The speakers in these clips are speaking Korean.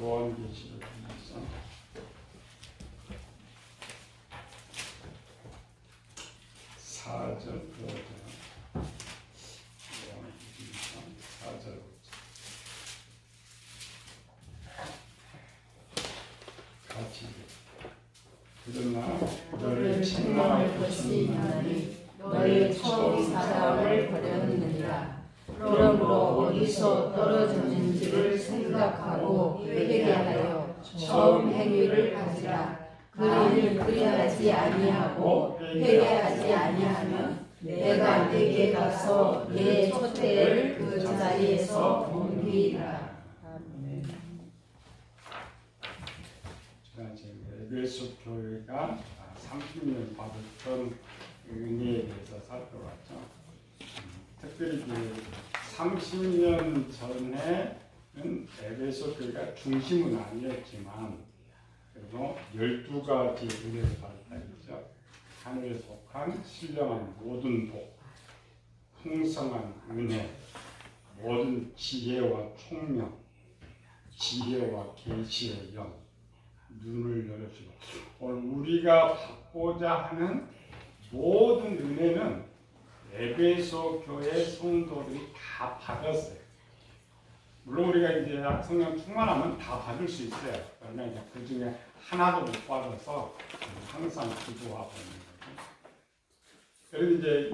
요한계시록 2장 4절부터 요한계시록 4절부터 같이 그러나 너를 책망할 것이 있나니 너의 처음 사랑을 버렸느니라. 그러므로 어디서 떨어졌는지를 생각하고 회개하여 처음 행위를 가지라. 그 일을 그리하지 아니하고 회개하지 아니하면 내가 네게 가서 네 촛대를 그 자리에서 옮기리라. 아멘. 제가 지금 에베소 교회가 30년 받았던 은혜에 대해서 살펴봤죠. 특별히 30년 전에는 에베소 교회가 중심은 아니었지만 그래도 12가지 은혜를 받았다 했죠. 하늘에 속한 신령한 모든 복, 풍성한 은혜, 모든 지혜와 총명, 지혜와 계시의 영, 눈을 열어주고 오늘 우리가 받고자 하는 모든 은혜는 에베소 교회 성도들이 다 받았어요. 물론 우리가 이제 성령 충만하면 다 받을 수 있어요. 그러나 이제 그 중에 하나도 못 받아서 항상 기도하고 있는 거죠. 그래서 이제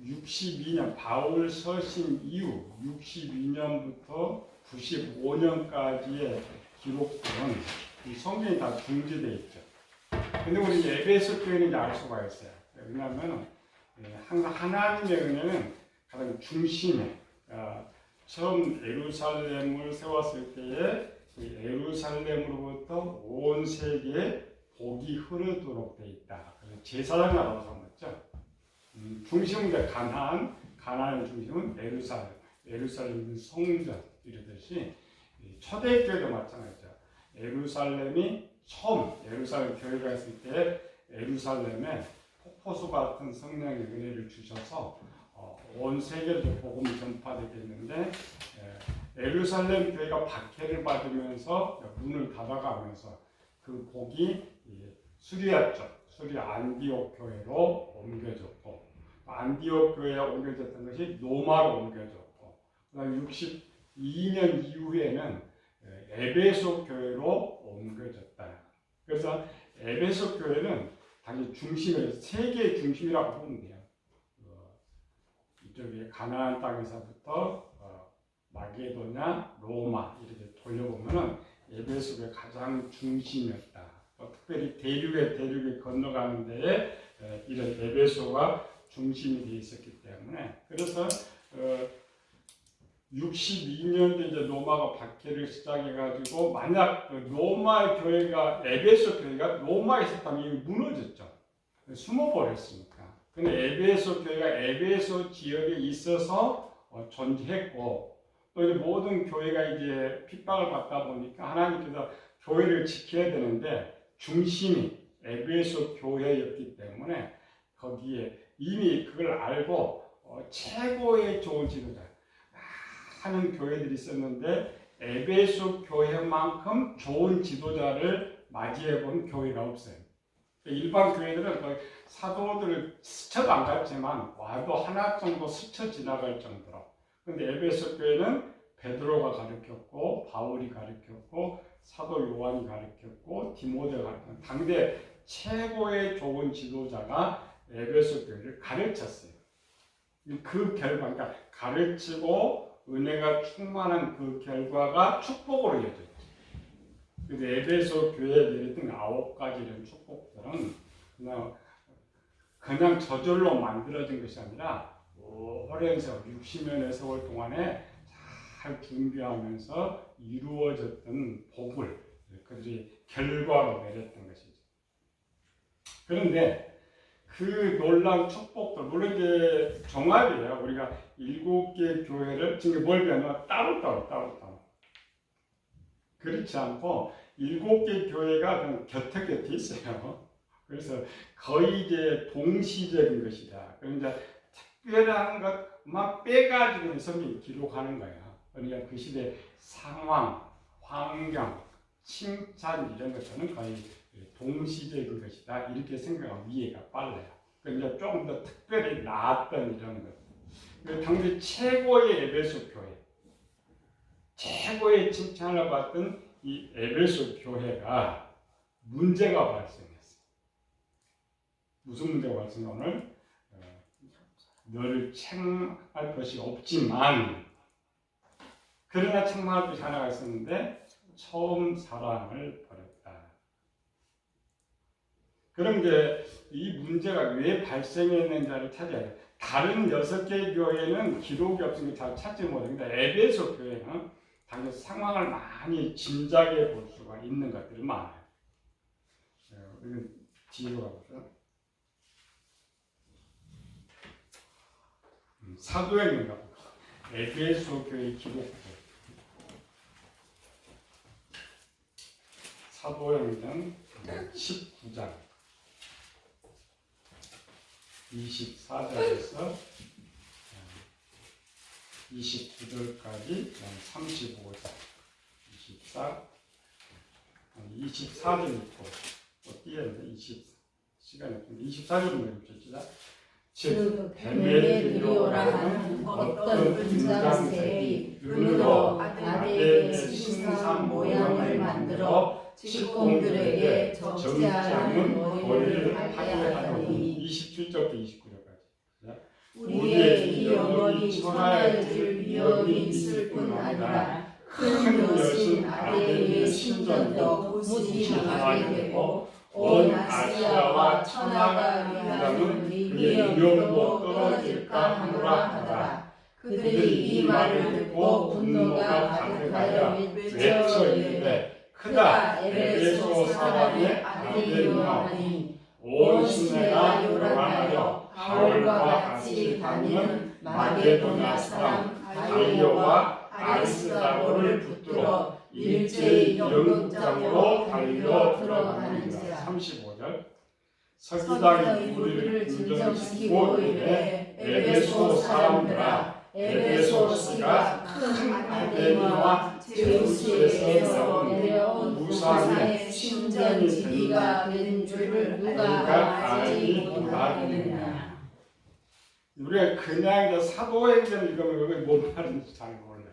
62년 바울 서신 이후 62년부터 95년까지의 기록들은 이 성경이 다 중지되어 있죠. 근데 우리 에베소 교회는 이제 알 수가 있어요. 왜냐하면 항상 하나님의 은혜는 가장 중심에 처음 예루살렘을 세웠을 때에 예루살렘으로부터 온 세계에 복이 흐르도록 되어 있다. 제사장 나라고 삼았죠. 중심은 가나안의 중심은 예루살렘은 성전 이러듯이 초대교회도 마찬가지죠. 예루살렘이 처음 예루살렘 교회가 있을 때 예루살렘에 폭포수 같은 성령의 은혜를 주셔서 온 세계로 복음이 전파되게 됐는데 예루살렘 교회가 박해를 받으면서 문을 닫아가면서 그 복이 수리아 안디옥 교회로 옮겨졌고 안디옥 교회에 옮겨졌던 것이 로마로 옮겨졌고 그다음 62년 이후에는 에베소 교회로 옮겨졌다. 그래서 에베소 교회는 당시 중심을 세계의 중심이라고 보면 돼요. 이쪽에 가나안 땅에서부터 마게도냐, 로마 이렇게 돌려보면은 에베소가 가장 중심이었다. 특별히 대륙에 건너가는 데에 이런 에베소가 중심이 되어 있었기 때문에 그래서 62년도에 이제 로마가 박해를 시작해가지고 만약 로마 교회가 에베소 교회가 로마에 있었다면 이미 무너졌죠. 숨어버렸으니까. 근데 에베소 교회가 에베소 지역에 있어서 존재했고 또 이제 모든 교회가 이제 핍박을 받다 보니까 하나님께서 교회를 지켜야 되는데 중심이 에베소 교회였기 때문에 거기에 이미 그걸 알고 최고의 좋은 지도자 하는 교회들이 있었는데 에베소 교회만큼 좋은 지도자를 맞이해본 교회가 없어요. 일반 교회들은 거의 사도들을 스쳐 안 갔지만 와도 하나 정도 스쳐 지나갈 정도로. 그런데 에베소 교회는 베드로가 가르쳤고 바울이 가르쳤고 사도 요한이 가르쳤고 디모데가 가르쳤고 당대 최고의 좋은 지도자가 에베소 교회를 가르쳤어요. 그 결과, 그러니까 가르치고 은혜가 충만한 그 결과가 축복으로 이어졌죠. 그래서 에베소 교회에 내렸던 9가지 이런 축복들은 그냥 저절로 만들어진 것이 아니라 오랜 세월, 60년의 세월 동안에 잘 준비하면서 이루어졌던 복을 그들이 결과로 내렸던 것이죠. 그런데 그 놀라운 축복들, 물론 이제 종합이에요. 우리가 7개 교회를 지금 뭘 배우면 따로. 그렇지 않고 7개 교회가 그냥 곁에 있어요. 그래서 거의 이제 동시적인 것이다. 그러니까 특별한 것만 빼가지고 성경이 기록하는 거예요. 그러니까 그 시대 상황, 환경, 칭찬 이런 것들은 거의 동시적인 것이다. 이렇게 생각하면 이해가 빨라요. 그러니까 조금 더 특별히 나았던 이런 것. 당시 최고의 에베소 교회, 최고의 칭찬을 받던 이 에베소 교회가 문제가 발생했어요. 무슨 문제가 발생했어요? 오늘 너를 책망할 것이 없지만, 그러나 책망할 것이 하나가 있었는데 처음 사랑을 버렸다. 그런 게 이 문제가 왜 발생했는지를 찾아야 돼요. 다른 6개 교회는 기록이 없으니까 잘 찾지 못합니다. 에베소 교회는 당연히 상황을 많이 짐작해 볼 수가 있는 것들이 많아요. 뒤로 가보죠. 사도행전 가보죠. 에베소 교회 기록부. 사도행전 19장 24절에서 29절까지 35절 24절 있고 어디에 24절은 24절은 즉 데메드리오라 하는 어떤 분장새의 눈으로 아데의 신상 모양을 만들어 직공들에게 적지 않은 머리를 하게 하더니 27절부터 29절까지 우리의 이 영혼이 천하여질 위험이 있을 뿐 아니라 큰 여신 아데의 신전도 무시당하게 되고 온 아시아와 천하가 위하는 그의 위험도 떨어질까 하노라 하더라. 그들이 이 말을 듣고 분노가 가득하여 외쳐 이르되 크다 에베소 사람의 아데이오하니 온 시내가 요란하여 바울과 같이 다니는 마게도냐 사람 가이오와 아리스다고를 붙들어 일제히 연극장으로 달려 들어가는지라. 35절 서기장이 우리를 진정시키고 이르되 에베소 사람들아 에베소시가 큰 아데미와 제우스에서 내려온 우상의 신전지기가 된 줄을 누가 알지 못하느냐. 우리가 그냥 사도행전 읽으면 뭔 말인지 잘 몰라요.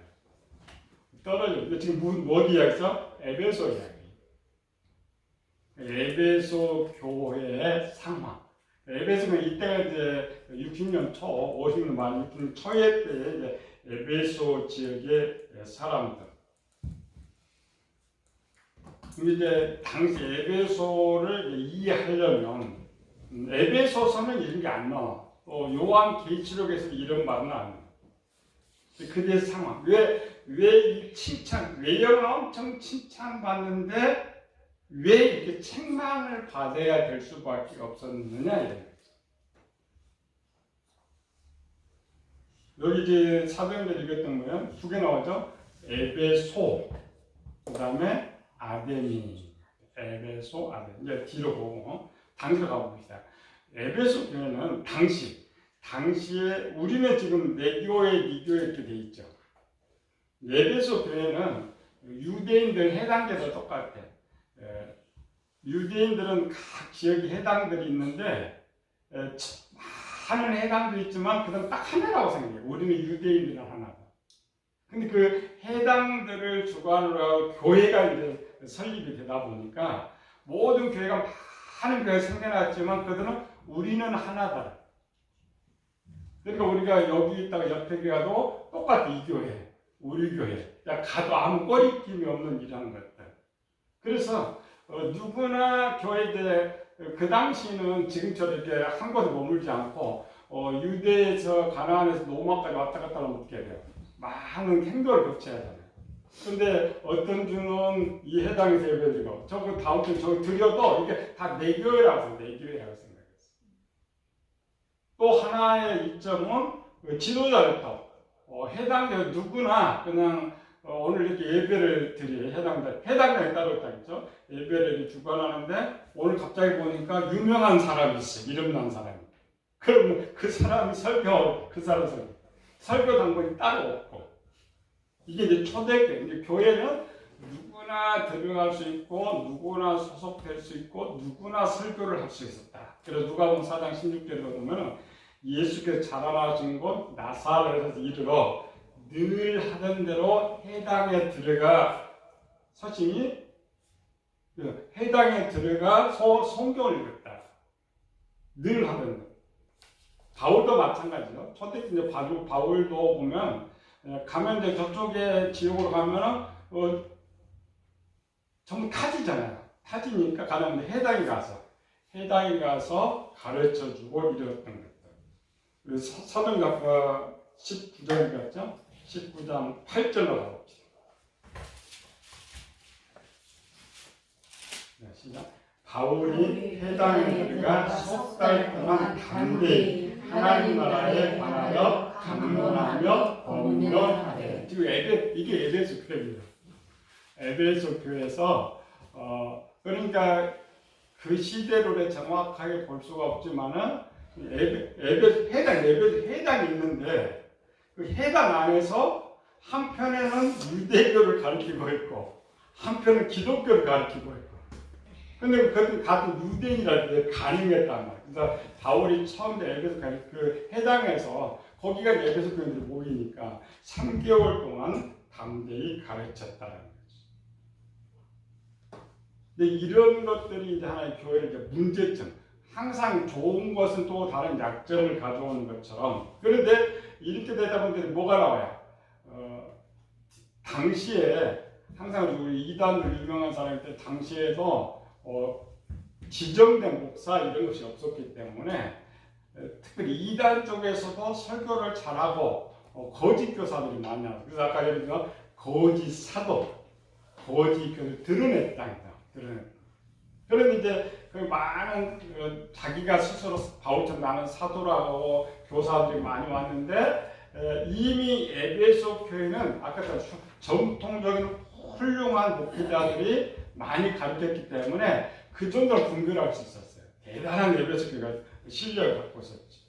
떨어져. 지금 뭐 이야기죠? 에베소 이야기. 에베소 교회의 상황. 에베소는 이때가 이제 60년 초, 50년 말 60년 초에 때에 이제 에베소 지역의 사람들. 이제 당시 에베소를 이해하려면 에베소서는 이런 게 안 나와. 또 요한 계시록에서 이런 말은 안 나와. 그의 상황. 왜 이 칭찬, 외형은 엄청 칭찬받는데 왜 이렇게 책망을 받아야 될 수밖에 없었느냐 이런 거죠. 여기 이제 사도행전 읽었던 거는 두 개 나오죠. 에베소, 그 다음에 아데미, 에베소, 아데미. 이제 뒤로 보고 당시로 가봅시다. 에베소 교회는 당시에 우리는 지금 내교회, 미교회 이렇게 돼 있죠. 에베소 교회는 유대인들 해당돼서 똑같아. 유대인들은 각 지역에 해당들이 있는데 많은 해당도 있지만 그건 딱 하나라고 생각해요. 우리는 유대인들은 하나다. 근데 그 해당들을 주관으로 하고 교회가 이제 설립이 되다 보니까 모든 교회가 많은 교회가 생겨났지만 그들은 우리는 하나다. 그러니까 우리가 여기 있다가 옆에 가도 똑같아. 이 교회, 우리 교회. 가도 아무 꺼리낌이 없는 이런 것들. 그래서 누구나 교회에 그 당시는 지금처럼 이렇게 한 곳에 머물지 않고 유대에서 가나안에서 로마까지 왔다 갔다 하면 어떻게 돼요? 많은 행도를 거쳐야 하잖아요. 근데 어떤 주는 이 해당에서 예배드리고 저거 다음 주 저거 드려도 이게 다 내교회라고 생각했어요. 또 하나의 이점은 지도자부터 해당자 누구나 그냥 오늘 이렇게 예배를 드려요. 해당자에 따로 있다겠죠. 예배를 주관하는데 오늘 갑자기 보니까 유명한 사람이 있어. 이름난 사람이. 그럼 그 사람이 설교 당번이 따로 없고 이게 이제 초대교회. 이제 교회는 누구나 들어갈 수 있고 누구나 소속될 수 있고 누구나 설교를 할 수 있었다. 그래서 누가복음 4장 16절에 보면 예수께서 자라나신 곳 나사렛에서 이르러 늘 하던 대로 회당에 들어가 서신이 회당에 들어가 성경을 읽었다. 늘 하던 대로. 바울도 마찬가지죠. 초대기 이제 바울도 보면 가면 이제 저쪽에 지역으로 가면은 전부 타지잖아요. 타지니까 가면 해당에 가서 가르쳐주고 이랬던 것들. 그래서 사도행전 19장 같죠? 19장 8절로 가봅시다. 네, 시작. 바울이 해당에 들어가 석 달 동안 담대히 하나님 나라에 관하여 강론하며 법문하되. 지금 이게 에베소 교회입니다. 에베소 교회에서 그러니까 그 시대로 정확하게 볼 수가 없지만은 해당이 있는데 그 해당 안에서 한편에는 유대교를 가르치고 있고 한편은 기독교를 가르치고 있고. 근데 그것도 같은 유대인이라 때 가능했단 말이에요. 그래서 바울이 처음에 에베소 그 해당에서 거기가 에베소 교인들이 모이니까 3개월 동안 담대히 가르쳤다는 거죠. 근데 이런 것들이 이제 하나의 교회의 이제 문제점. 항상 좋은 것은 또 다른 약점을 가져오는 것처럼. 그런데 이렇게 되다 보니 뭐가 나와요? 당시에 항상 우리 이단으로 유명한 사람일 때 당시에도 지정된 목사 이런 것이 없었기 때문에 특별히 이단 쪽에서도 설교를 잘하고 거짓 교사들이 많이 나와요. 그래서 아까 예를 들어 거짓 사도, 거짓 교사를 드러냈다. 그런데 이제 그 많은 자기가 스스로 바울처럼 나는 사도라고 교사들이 많이 왔는데 이미 에베소 교회는 아까 전통적인 훌륭한 목회자들이 많이 가르쳤기 때문에 그 정도로 분별할 수 있었어요. 대단한 에베소 교회가 실력을 갖고 있었지.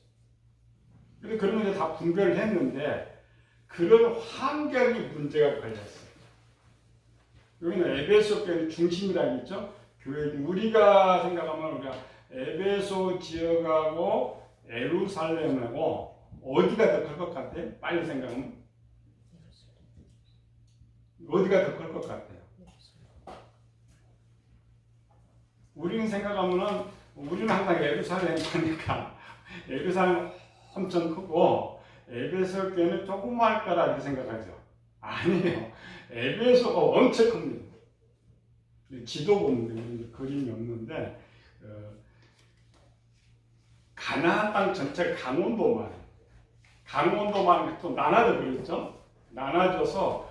그런데 그런 게 다 분별을 했는데 그런 환경이 문제가 걸렸어요. 여기는 에베소 교회의 중심이라고 있죠. 교회 우리가 생각하면 우리가 에베소 지역하고 예루살렘하고 어디가 더 클 것 같아? 빨리 생각하면 어디가 더 클 것 같아요? 우리는 생각하면은 우리는 항상 예루살렘 가니까 예루살렘 엄청 크고 에베소 교회는 조그마할 거라 이렇게 생각하죠. 아니에요. 에베소가 엄청 큽니다. 지도 보면 그림이 없는데 가나안 땅 전체 강원도만 또 나눠져 버렸죠. 나눠져서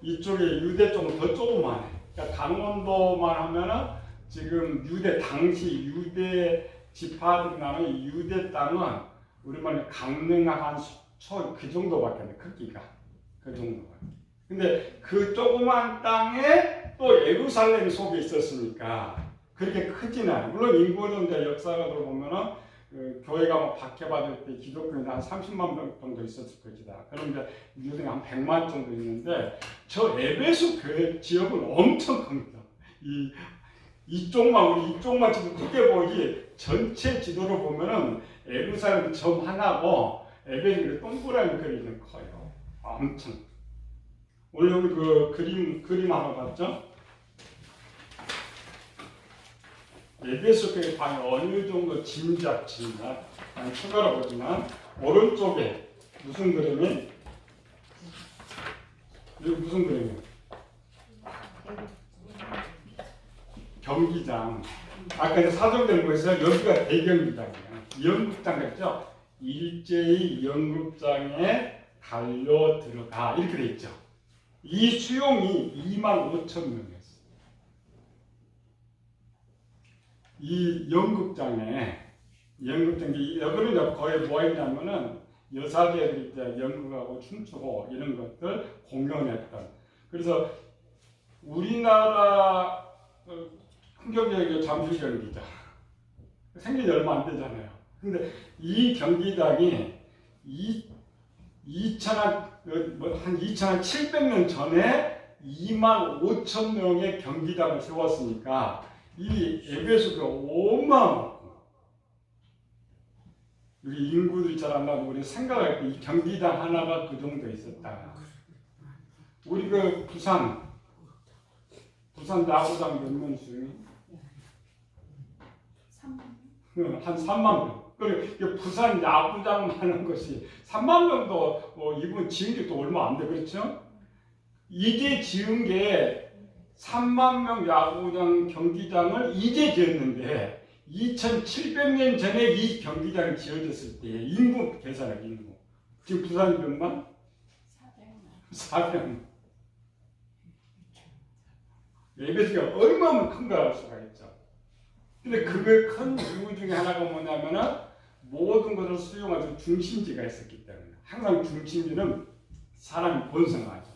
이쪽에 유대 쪽은 더 조그만해. 그러니까 강원도만 하면은 지금 당시 유대 지파들이 나는 유대 땅은 우리말로 강릉한 속초 그 정도밖에 안 돼. 크기가 그 정도밖에. 근데 그 조그만 땅에 또 예루살렘이 속에 있었으니까 그렇게 크지는 않아요. 물론 인구는 이제 역사적으로 보면은 교회가 뭐 박해받을 때 기독교인이 한 30만 명 정도 있었을 것이다. 그런데 유대가 한 100만 정도 있는데 저 에베소 교회 지역은 엄청 큽니다. 우리 이쪽만 지금 크게 보기 전체 지도를 보면은 예루살렘 점 하나고 에베소의 동그라미 그림이 커요. 엄청. 오늘 여기 그 그림 하나 봤죠? 에베소 교회 방이 어느 정도 짐작. 추가로 보지만 오른쪽에 무슨 그림이? 여기 무슨 그림이에요? 경기장. 아까 사정된 곳에서 여기가 대경기장이에요. 연극장 같죠? 일제히 연극장에 달려 들어가 이렇게 돼 있죠. 이 수용이 25,000명이었어요. 이 연극장이 여기는 거의 뭐 했냐면은 여사들이 이제 연극하고 춤추고 이런 것들 공연했던. 그래서 우리나라 흥경제의 잠실 경기장 생긴 지 얼마 안 되잖아요. 근데 이 경기장이 한 2,700년 전에 2만 5천 명의 경기장을 세웠으니까 이 에베소가 어마어마하고, 우리 인구들이 잘 안 나고 우리 생각할 때 이 경기장 하나가 그 정도 있었다. 우리 그 부산 야구장 몇 명 수용이? 한 3만 명. 그리고 부산 야구장 하는 것이 3만 명도 이번 지은 게 또 얼마 안 돼, 그렇죠? 이제 지은 게 3만 명 야구장 경기장을 이제 지었는데 2,700년 전에 이 경기장이 지어졌을 때 인구 계산하기 인구. 지금 부산이 몇만? 400만. 에베소가 얼마나 큰가 알 수가 있죠. 근데 그게 큰 이유 중에 하나가 뭐냐면은 모든 것을 수용하는 중심지가 있었기 때문에, 항상 중심지는 사람이 본성하죠.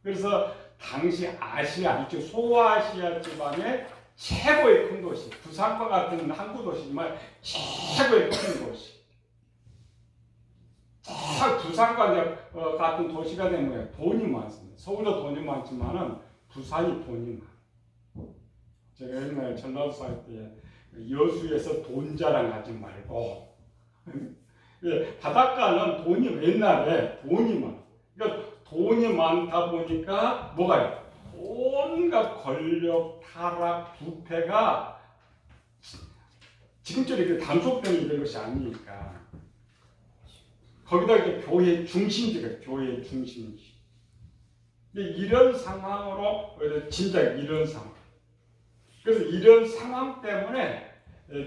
그래서 당시 아시아, 이쪽 소아시아 지방의 최고의 큰 도시, 부산과 같은 항구 도시지만 최고의 큰 도시. 부산과 같은 도시가 되면 돈이 많습니다. 서울도 돈이 많지만은 부산이 돈이 많아요. 제가 옛날에 전라도 살 때 여수에서 돈 자랑하지 말고, 바닷가는 돈이 옛날에 돈이 많아. 그러니까 돈이 많다 보니까 뭐가요? 온갖 권력, 타락, 부패가 지금처럼 단속되는 이런 것이 아니니까. 거기다 이제 교회 중심지가 교회 중심지. 이런 상황으로 진짜 이런 상황. 그래서 이런 상황 때문에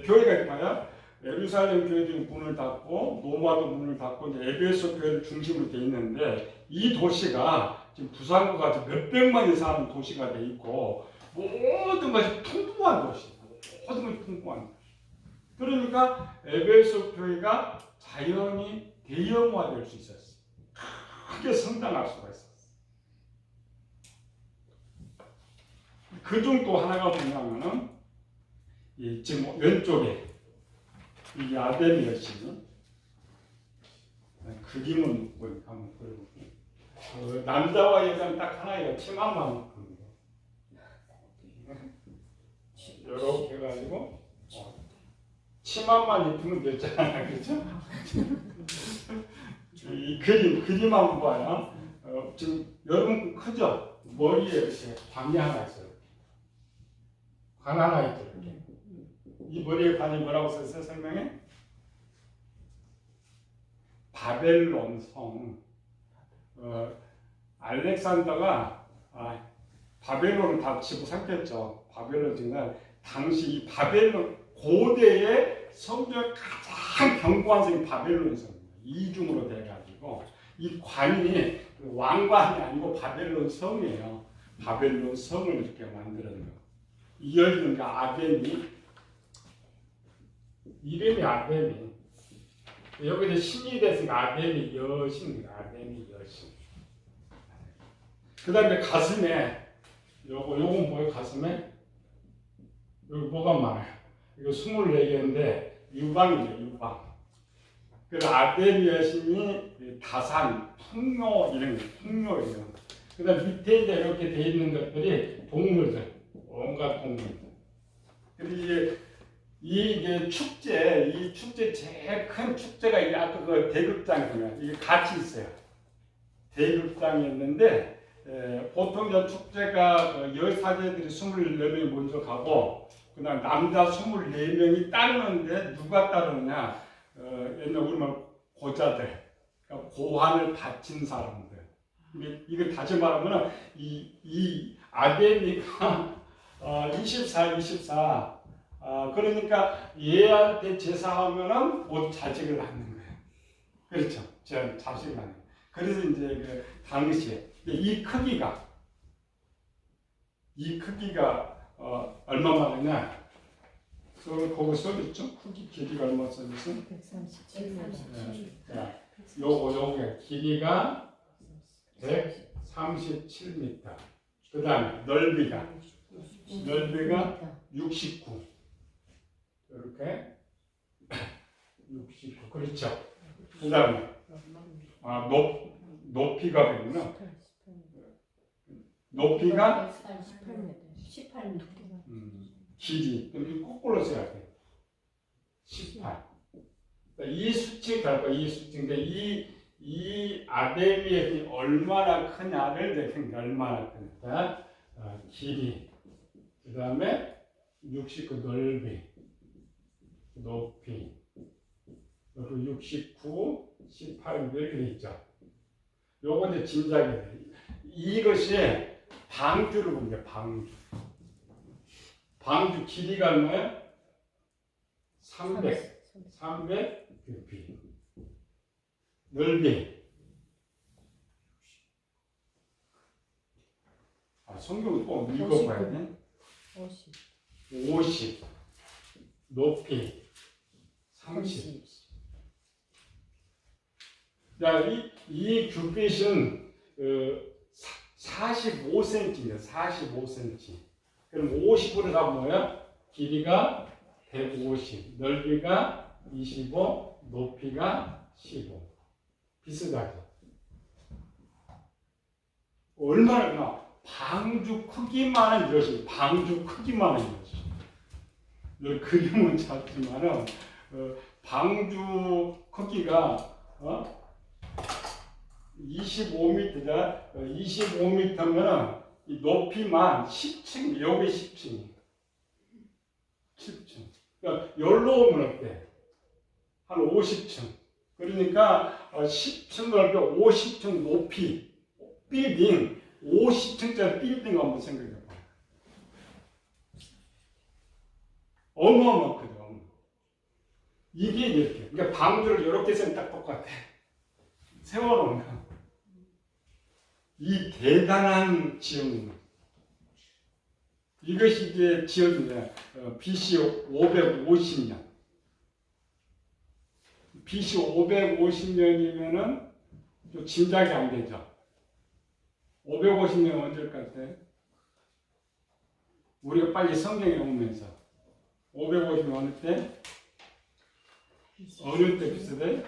교회가 뭐야? 예루살렘 교회도 문을 닫고 로마도 문을 닫고 이제 에베소 교회를 중심으로 돼 있는데, 이 도시가 지금 부산과 같이 몇백만이 사는 도시가 돼 있고 모든 것이 풍부한 도시, 모든 것이 풍부한 도시. 그러니까 에베소 교회가 자연히 대형화될 수 있었어요. 크게 성장할 수가 있었어요. 그중 또 하나가 뭐냐면은 지금 왼쪽에 이 아데미 여신이 그림은 한번 그려볼게요. 남자와 여자는 딱 하나예요. 치마만 입습니다. 이렇게 해가지고 치마만 입으면 여자잖아, 그렇죠? 이 그림 한번 봐요. 지금 여러분 크죠? 머리에 이렇게 관이 하나 있어요. 관 하나 있죠, 이렇게. 이 머리에 관이 뭐라고 썼어요? 설명해? 바벨론 성. 알렉산더가 바벨론을 다 집어삼켰죠. 바벨론 중에 당시 이 바벨론 고대의 성전 가장 견고한 성이 바벨론 성입니다. 이중으로 돼가지고 이 관이 왕관이 아니고 바벨론 성이에요. 바벨론 성을 이렇게 만들었는 거. 이 여인과 아데미, 이름이 아데미. 여기서 신이 됐으니까 아데미 여신입니다. 아데미 여신. 그 다음에 가슴에, 요건 뭐예요? 가슴에? 여기 뭐가 많아요? 이거 24개인데, 유방이죠, 유방. 그래서 아데미 여신이 다산, 풍요, 이런 거, 풍요, 이런 거. 그 다음 밑에 이제 이렇게 돼 있는 것들이 동물들, 온갖 동물들. 그리고 이게 축제, 이 축제 제일 큰 축제가 이 아까 그 대극장이잖아요. 이게 같이 있어요. 대극장이 있는데, 보통 저 축제가 여사제들이 24명이 먼저 가고, 그 다음 남자 24명이 따르는데 누가 따르느냐? 옛날 우리말 고자들, 그러니까 고환을 바친 사람들. 이걸 다시 말하면 이 아데미가 24. 그러니까 얘한테 제사하면은 곧 자식을 낳는 거예요. 그렇죠? 자식을 낳는 거예요. 그래서 이제 그 당시에 이 크기가 얼마만이냐? 거기 써있죠? 크기 길이가 얼마 써있어? 137m. 요게 길이가 137m. 그 다음에 넓이가 69. 이렇게 69. 그렇죠. 그 다음에 높이가 되면 높이가 18m. 길이. 그럼 거꾸로 써야 돼. 18. 그러니까 이 수치 갈 거야. 이 수치. 그러니까 이 아데미에 얼마나 크냐를 내가 얼마나 크니까 길이. 그 다음에 69 넓이, 높이. 그리고 69, 18 이렇게 있죠. 요거 이제 짐작이 돼. 이것이 방주를 보는 게 방주. 방주 길이가 얼마야? 300 규빗. 넓이. 성경을 꼭 읽어봐야 돼. 50. 높이. 30. 자, 이 규빗은 45cm입니다. 45cm. 그럼 50으로 가면 뭐야? 길이가 150, 넓이가 25, 높이가 15. 비슷하죠? 얼마나 크나? 방주 크기만한 이것이, 방주 크기만한 이것이. 늘 그림은 작지만은, 방주 크기가, 25m다. 25m면은 이 높이만 10층, 여기 10층. 10층. 그러니까 열로 오면 어때? 한 50층. 그러니까 10층 넓이 50층 높이 빌딩, 50층짜리 빌딩 한번 생각해 봐. 어마어마하거든. 이게 이렇게. 그러니까 방주를 이렇게 쓰면 딱 똑같아. 세워놓으면. 이 대단한 지형. 이것이 이제 지어진 BC 550년. BC 550년이면은 또 짐작이 안 되죠. 550년 언제일 것 같아? 우리가 빨리 성경에 오면서 550년 어느 때? 어느 때 비슷해?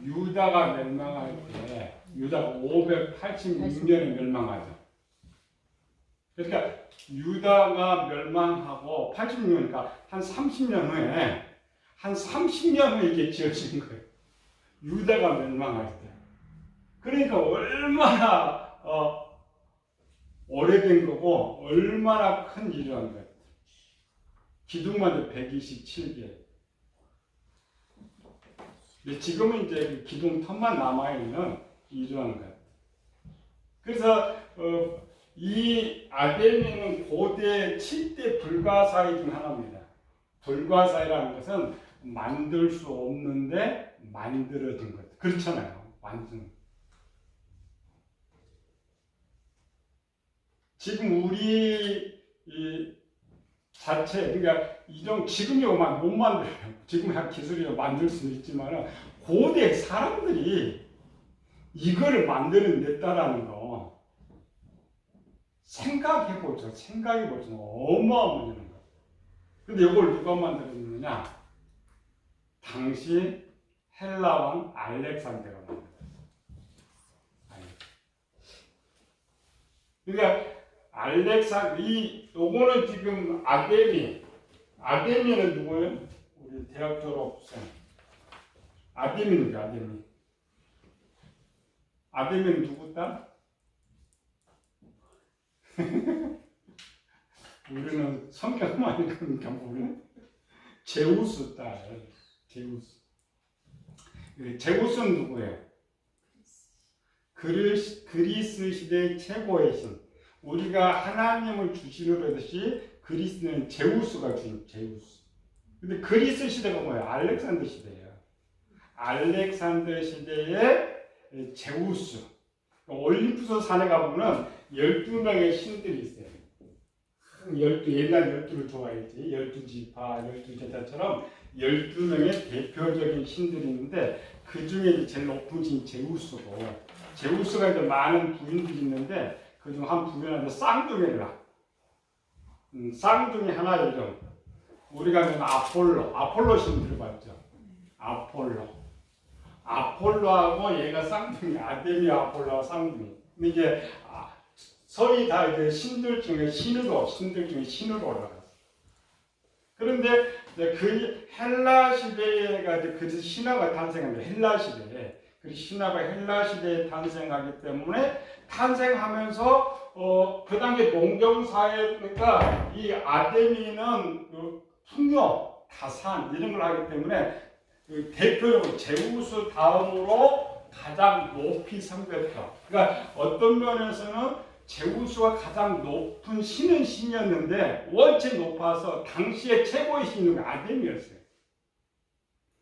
유다가 멸망할 때, 유다가 586년에 멸망하죠. 그러니까 유다가 멸망하고 86년이니까 한 30년 후에, 한 30년 후에 이게 지어진 거예요. 유다가 멸망할 때. 그러니까 얼마나 오래된 거고 얼마나 큰 일이라는 거예요. 기둥만 127개. 근데 지금은 이제 기둥 턱만 남아있는 이러한 것. 그래서 이 아데미는 고대 7대 불가사의 중 하나입니다. 불가사의라는 것은 만들 수 없는데 만들어진 것. 그렇잖아요. 완전. 지금 우리 이 자체, 그러니까 이런 지금 이거만 못 만들어요. 지금 기술이 만들 수는 있지만 고대 사람들이 이거를 만들어냈다라는 거 생각해보죠. 생각해보죠. 어마어마한 거. 근데 이걸 누가 만들었느냐? 당시 헬라왕 알렉산더가 만들었어요. 그러니까 요거는 지금 아데미는 누구예요? 우리 대학 졸업생. 아데미는 누구야, 아데미? 아데미는 누구 딸? 우리는 성경만 읽으니까 모르네. 제우스 딸. 제우스. 제우스는 누구예요? 그리스 시대의 최고의 신. 우리가 하나님을 주시로 하듯이 그리스는 제우스가 주인 제우스. 근데 그리스 시대가 뭐예요? 알렉산더 시대예요. 알렉산더 시대의 제우스. 올림푸스 산에 가보면 12명의 신들이 있어요. 12, 옛날 12를 좋아했지. 12지파, 12제자처럼 12명의 대표적인 신들이 있는데 그 중에 제일 높은 신 제우스고, 제우스가 이제 많은 부인들이 있는데 그 중 한 부인한테 쌍둥이라. 쌍둥이 하나 이름. 우리가 아는 아폴로 신 들어봤죠? 아폴로하고 얘가 쌍둥이, 아데미 아폴로와 쌍둥이. 근데 이제 서희 다 이제 신들 중에 신으로 올라갔어요. 그런데 이제 그 헬라 시대가 이제 그 신화가 탄생합니다. 헬라 시대에. 그 신화가 헬라 시대에 탄생하기 때문에 탄생하면서 그 당시 농경 사회니까 이 아데미는 그 풍요, 다산 이런 걸 하기 때문에 그 대표적으로 제우스 다음으로 가장 높이 성별했죠. 그러니까 어떤 면에서는 제우스가 가장 높은 신은 신이었는데 원체 높아서 당시에 최고의 신은 아데미였어요.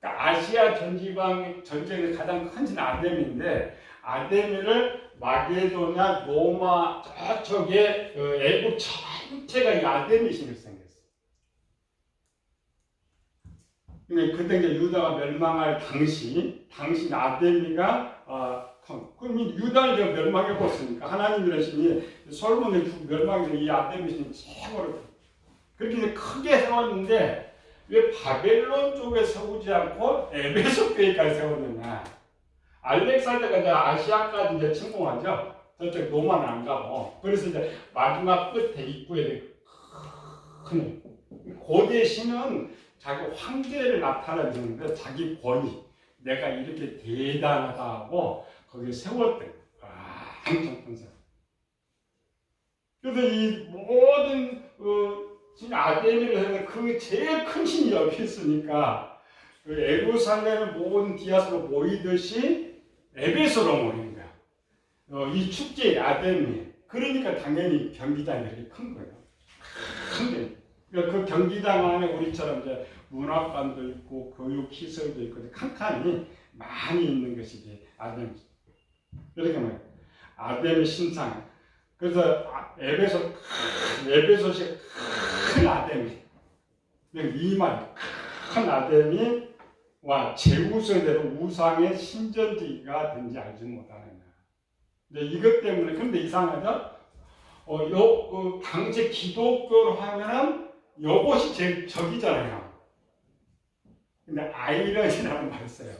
그러니까 아시아 전지방 전쟁의 가장 큰 신 아데미인데 아데미를 마게도냐 로마 저쪽에 애국 전체가 이 아데미 신을 생겼어요. 그때 이제 유다가 멸망할 당시 아데미가 그럼 유다를 지금 멸망해봤으니까 하나님이라는 신이 솔로몬의 멸망에서 이 아데미 신이 최고로 그렇게 이제 크게 세웠는데 왜 바벨론 쪽에 세우지 않고 에베소 교회까지 세웠느냐? 알렉산더가 이제 아시아까지 이제 침공하죠. 저쪽 로마는 안 가고 그래서 이제 마지막 끝에 입구에 큰 고대 신은 자기 황제를 나타내주는데 자기 권위, 내가 이렇게 대단하다 하고 거기에 세웠대. 엄청 큰 사람. 그래서 이 모든 아데미를 해서 그 제일 큰 신이 여기 있으니까 그 예루살렘의 모든 디아스로 모이듯이 에베소로 모이는 거야. 이 축제의 아데미. 그러니까 당연히 경기장이 이렇게 큰 거예요. 큰 그 경기장 안에 우리처럼 이제 문화관도 있고 교육시설도 있고 칸칸이 많이 있는 것이지 아데미. 이렇게 말해요. 아데미 신상. 그래서 에베소시 큰 아데미. 이만 큰 아데미와 제우스에 대한 우상의 신전지가 된지 알지 못하느냐. 이것 때문에 근데 이상하죠? 당시 기독교로 하면은 요것이 제일 적이잖아요. 근데 아이러니라는 말을 써요.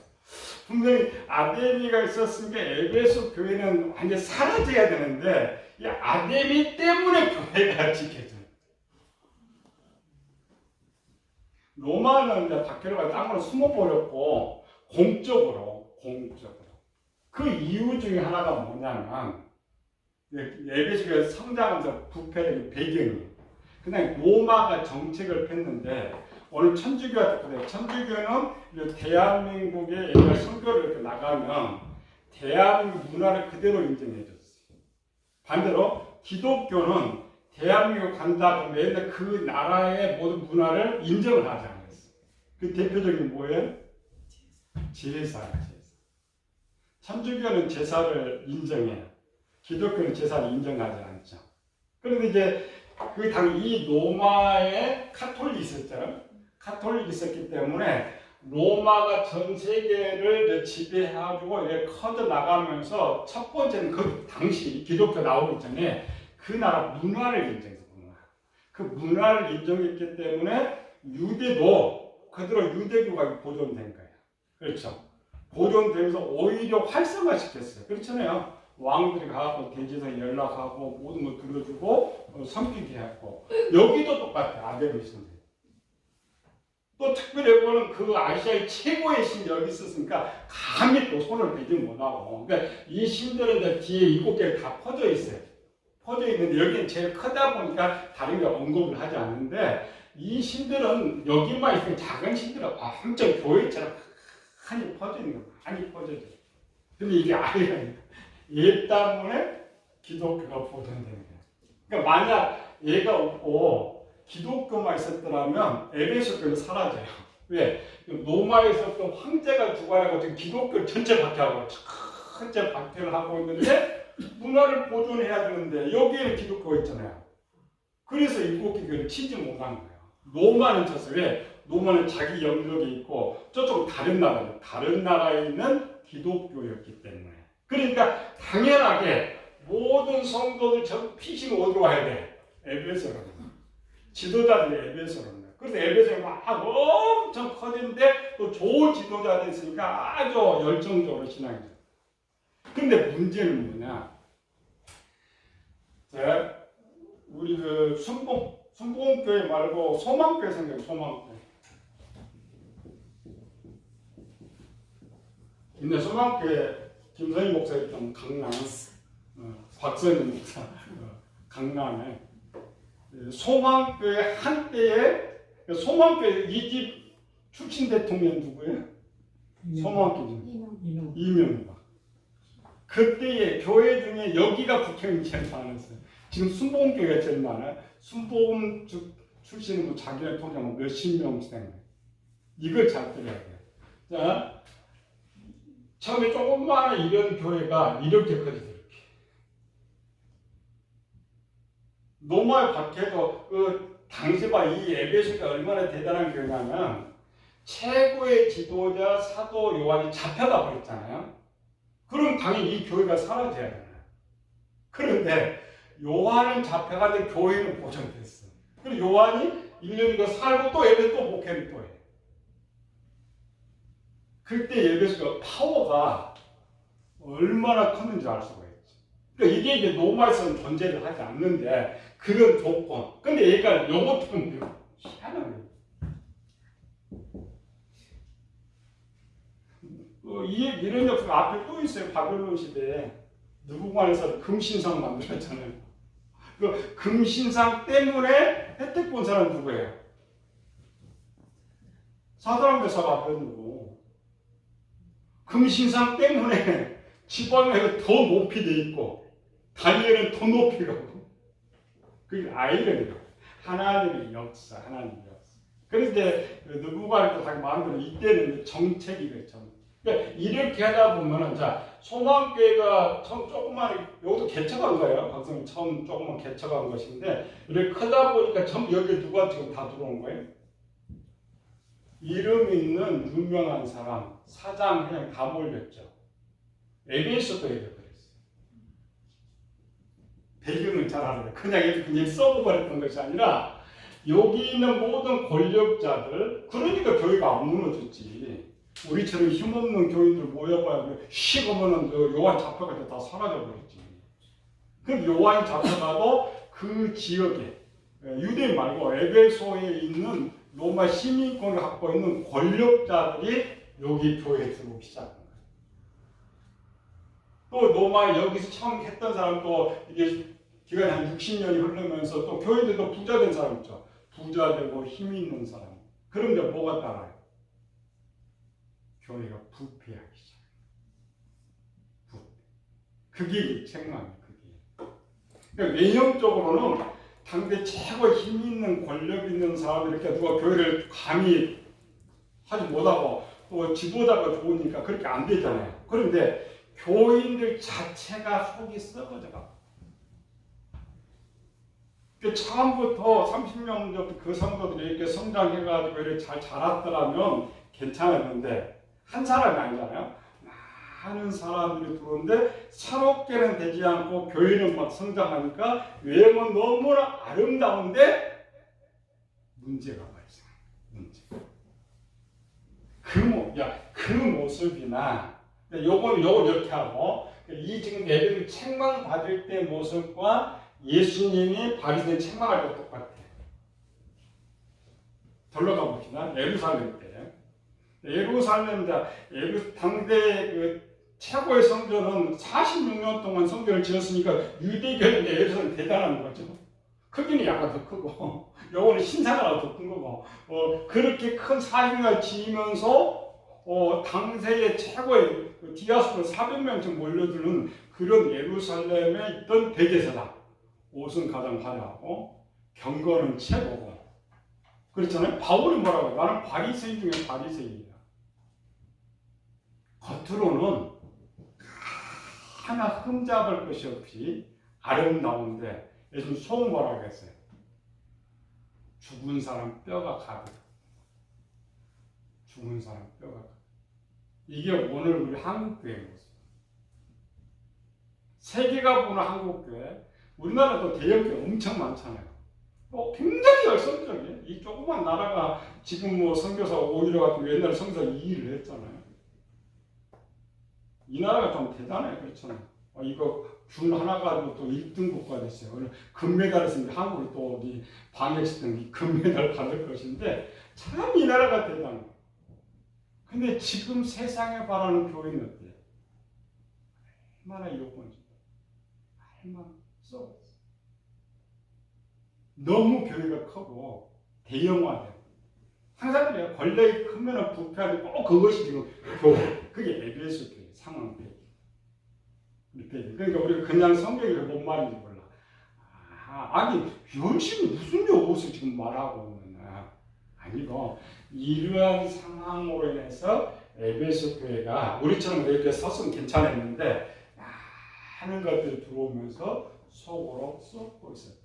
분명히 아데미가 있었으니까 에베소 교회는 완전히 사라져야 되는데 이 아데미 때문에 교회가 지켜져요. 로마는 이제 박해로가 땅으로 숨어버렸고 공적으로 그 이유 중에 하나가 뭐냐면 에베소 교회 성장하면서 부패된 배경이 그냥 로마가 정책을 폈는데 오늘 천주교가 됐거든요. 천주교는 대한민국에 선교를 이렇게 나가면 대한민국 문화를 그대로 인정해줬어요. 반대로 기독교는 대한민국 간다 그러면 옛날 그 나라의 모든 문화를 인정을 하지 않았어요. 그 대표적인 뭐예요? 제사. 천주교는 제사를 인정해요. 기독교는 제사를 인정하지 않죠. 그런데 이제 그 당 이 로마에 카톨릭이 있었잖아요. 카톨릭이 있었기 때문에 로마가 전 세계를 지배해가지고 커져 나가면서 첫 번째는 그 당시 기독교 나오기 전에 그 나라 문화를 인정했어요. 그 문화를 인정했기 때문에 유대도 그대로 유대교가 보존된 거예요. 그렇죠. 보존되면서 오히려 활성화시켰어요. 그렇잖아요. 왕들이 가고 대제사에 연락하고 모든 걸 들어주고 섬기게 했고 여기도 똑같아요. 아데미 신들. 또 특별히 이거는 그 아시아의 최고의 신이 여기 있었으니까 감히 또 손을 대지 못하고 그러니까 이 신들은 이제 뒤에 7개 다 퍼져 있어요. 퍼져 있는데 여기는 제일 크다 보니까 다른 게 언급을 하지 않는데 이 신들은 여기만 있으면 작은 신들은 엄청 교회처럼 많이 퍼져 있는 거예요. 많이 퍼져 있어요. 근데 이게 아니라 얘 때문에 기독교가 보존되는 거예요. 그러니까 만약 얘가 없고 기독교만 있었더라면 에베소 교회는 사라져요. 왜? 로마에 있었던 황제가 주관하고 지금 기독교를 전체 박해하고 전체 박해를 하고 있는데 문화를 보존해야 되는데 여기에는 기독교가 있잖아요. 그래서 일곱개 교회를 치지 못한 거예요. 로마는 쳤어요. 왜? 로마는 자기 영역이 있고 저쪽은 다른 나라예요. 다른 나라에 있는 기독교였기 때문에. 그러니까 당연하게 모든 성도들 전 피신 어디로 와야 돼? 에베소로. 지도자들이 에베소로. 그래서 에베소가 막 엄청 커지는데 또 좋은 지도자들이 있으니까 아주 열정적으로 신앙이죠. 근데 문제는 뭐냐? 우리 그 순복음교회 말고 소망교회 생겨요. 소망교회. 근데 소망교회 김선희 목사 있던 강남, 박선희 목사 강남에 소망교회 한때에 소망교회 이 집 출신 대통령 누구예요? 소망교회 이명박. 그때의 교회 중에 여기가 국회의원이 제일 많았어요. 지금 순복음교회가 제일 많아요. 순복음 출신은 자기네 통장 몇십 명씩 되는 거예요. 이걸 잘 들어야 돼요. 자, 처음에 조그마한 이런 교회가 이렇게 커지죠. 이렇게. 로마에 박해도 그 당시가 이 에베소가 얼마나 대단한 교회냐면 최고의 지도자 사도 요한이 잡혀가 버렸잖아요. 그럼 당연히 이 교회가 사라져야 되나요? 그런데 요한은 잡혀가는데 교회는 보존됐어. 그리고 요한이 1년이고 살고 또 에베소 또 목회를 또 해. 그때 에베소가 파워가 얼마나 컸는지 알 수가 있지. 그러니까 이게 이제 로마에서는 존재를 하지 않는데 그런 조건. 근데 얘가 요것 때문에 희한한 거예요. 이런 역사가 앞에 또 있어요. 바벨론 시대에 느부갓네살 금신상 만들었잖아요. 그 금신상 때문에 혜택 본 사람 누구예요? 사드락메삭 아벤누고. 금신상 때문에 지방에서 더 높이 돼 있고 다니엘은 더 높이 가고. 그게 아이러니예요. 하나님의 역사, 하나님의 역사. 그런데 느부갓네살 자기 마음대로 이때는 정책이 그렇죠. 그러니까 이렇게 하다 보면은 자 소망교회가 처음 조그만 여기도 개척한 거예요. 박성이 처음 조그만 개척한 것인데 이렇게 크다 보니까 전부 여기 누가 지금 다 들어온 거예요? 이름 있는 유명한 사람 사장 그냥 다 몰렸죠. 에베소도 그랬어요. 배경을 잘 알아요. 그냥 썩어버렸던 것이 아니라 여기 있는 모든 권력자들 그러니까 교회가 안 무너졌지. 우리처럼 힘없는 교인들 모여봐야 식으면은 요한 잡혀가지고 다 사라져버렸지. 그럼 요한이 잡혀가도 그 지역에 유대인 말고 에베소에 있는 로마 시민권을 갖고 있는 권력자들이 여기 교회에 들어오기 시작한 거예요. 또 로마 여기서 처음 했던 사람도 이게 기간이 한 60년이 흐르면서 또 교회들도 부자 된 사람 있죠. 부자 되고 힘 있는 사람. 그런데 뭐가 따라요? 교회가 부패하기 시작해요. 부패. 그게 책망이에요. 그게. 그러니까 외형적으로는 당대 최고 힘 있는 권력 있는 사람이 이렇게 누가 교회를 감히 하지 못하고 또 지도자가 좋으니까 그렇게 안 되잖아요. 그런데 교인들 자체가 속이 썩어져가. 처음부터 30년 전부터 그 성도들이 이렇게 성장해가지고 이렇게 잘 자랐더라면 괜찮았는데 한 사람이 아니잖아요. 많은 사람들이 들어오는데 새롭게는 되지 않고 교회는 막 성장하니까 외형은 너무나 아름다운데 문제가 발생해요. 문제. 그 모습이나 요건 이렇게 하고 이 지금 애들이 책망 받을 때 모습과 예수님이 바리새인 책망할 때 똑같아. 돌아가 봅시다. 예루살렘 때. 예루살렘 당대 그 최고의 성전은 46년 동안 성전을 지었으니까 유대교회는 예루살렘 대단한 거죠. 크기는 약간 더 크고 요거는 신사가 더 큰 거고 그렇게 큰 사진을 지으면서 당세의 최고의 디아스포라 400명쯤 몰려드는 그런 예루살렘에 있던 대제사장 옷은 가장 화려하고 경건은 최고고 그렇잖아요. 바울이 뭐라고 해요? 나는 바리새인 중에 바리새인이다. 겉으로는 하나 흠잡을 것이 없이 아름다운데 예수님 속 뭐라고 했어요? 죽은 사람 뼈가 가득. 죽은 사람 뼈가 가득. 이게 오늘 우리 한국교회의 모습. 세계가 보는 한국교회, 우리나라도 대형교회 엄청 많잖아요. 굉장히 열성적이에요. 이 조그만 나라가 지금 뭐 선교사 5일 같은 옛날에 선교사 2일을 했잖아요. 이 나라가 좀 대단해요. 그렇잖아요. 이거 균 하나 가지고 또 1등급가 됐어요. 오늘 금메달 했으면 한국이 또 어디 방역시스템 금메달 받을 것인데 참 이 나라가 대단해. 근데 지금 세상에 바라는 교회는 어때요? 얼마나 요건지, 얼마나 썩었어. 너무 교회가 크고 대형화돼요. 항상 그래요. 권력이 크면 부패하는 꼭 그것이 지금 교회. 그게 에베소 교회 상황 배경. 그러니까 우리가 그냥 성경이 뭔 말인지 몰라. 아니 열심히 무슨 요것을 지금 말하고 있느냐. 아니고 이러한 상황으로 인해서 에베소 교회가 우리처럼 이렇게 섰으면 괜찮았는데 많은 것들이 들어오면서 속으로 썩고 있었다.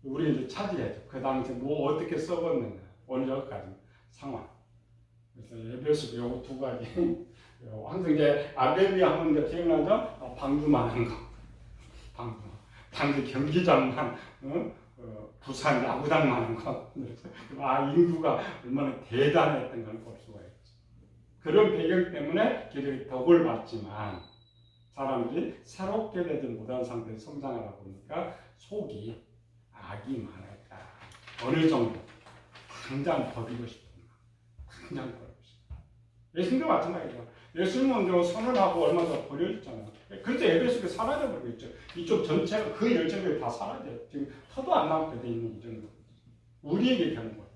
우리 이제 찾아야죠. 그 당시에 뭐 어떻게 썩었느냐. 오늘까지 상황. 그래서 에베소 요거 두 가지. 항상 이제 아베비 하면 이제 기억나죠? 방주만 하는 거. 방주 경기장만, 부산 야구장만 하는 거. 인구가 얼마나 대단했던 걸 볼 수가 있죠. 그런 배경 때문에 기력이 덕을 받지만 사람들이 새롭게 되지 못한 상태에서 성장하다 보니까 속이 악이 많았다. 어느 정도 당장 버리고 싶은 당장 버리고 싶다. 예수님도 마찬가지죠. 예수님은 선언하고 얼마 더 버려졌잖아요. 그래서 에베소가 사라져버리겠죠. 이쪽 전체가 그 열정들이 다 사라져요. 지금 터도 안 남게 돼 있는 이 정도. 우리에게 경고.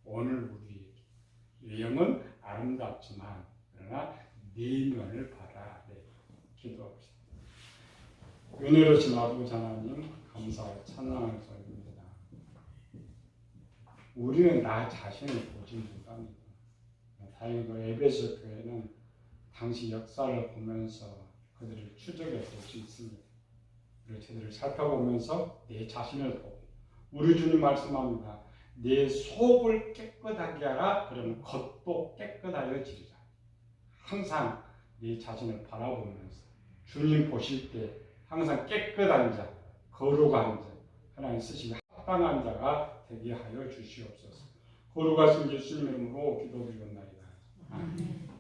오늘 우리에게 영은 아름답지만 그러나 내면을 봐라. 네. 기도합시다. 은혜로우신 아버지 하나님 감사와 찬양을 드립니다. 우리는 나 자신을 보지 못합니다. 다행히도 에베소 교회는 당시 역사를 보면서 그들을 추적해 볼 수 있습니다. 그리고 저들을 살펴보면서 내 자신을 보고 우리 주님 말씀합니다. 내 속을 깨끗하게 하라. 그러면 겉도 깨끗하여 지리라. 항상 내 자신을 바라보면서 주님 보실 때 항상 깨끗한 자, 거룩한 자, 하나님 쓰시기 합당한 자가 되게 하여 주시옵소서. 거룩하신 예수님 이름으로 기도드리옵나이다. 아멘.